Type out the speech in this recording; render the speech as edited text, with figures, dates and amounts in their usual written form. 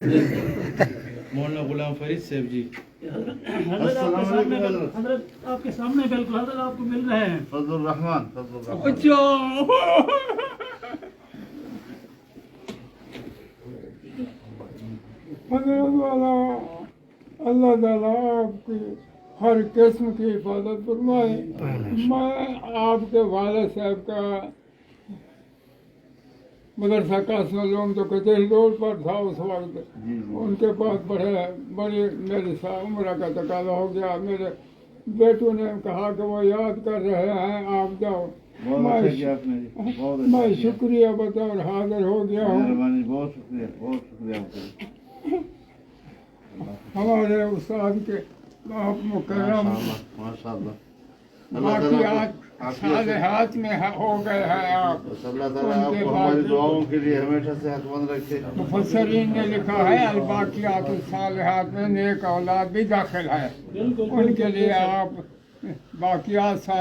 मौलाना गुलाम फरीद साहब जी। हजरत आपके सामने बिल्कुल हजरत आपको मिल रहे हैं। फजल रहमान अच्छा हजरत वाला अल्लाह ताला आपकी हर किस्म की हिफाजत फरमाए। मैं आपके वाले साहब का मदरसा कासम तो कचहरी रोड पर था उस वक्त। उनके पास बड़ी मेरी उम्र का तकाजा हो गया। मेरे बेटों ने कहा कि वो याद कर रहे हैं, आप जाओ। मैं शुक्रिया बता और हाजिर हो गया हूँ। बहुत शुक्रिया हमारे उस्ताद के आप मुकर्रम माशाअल्लाह बाकी आज सारे हाथ में हो गए हैं आप। अल्लाह ताला आपको हमारी दुआओं के लिए हमेशा सेहतमंद रखे। मुफस्सरीन ने लिखा है अलबाकियात सालिहात में नेक औलाद भी दाखिल है। उनके लिए आप बाकियात साल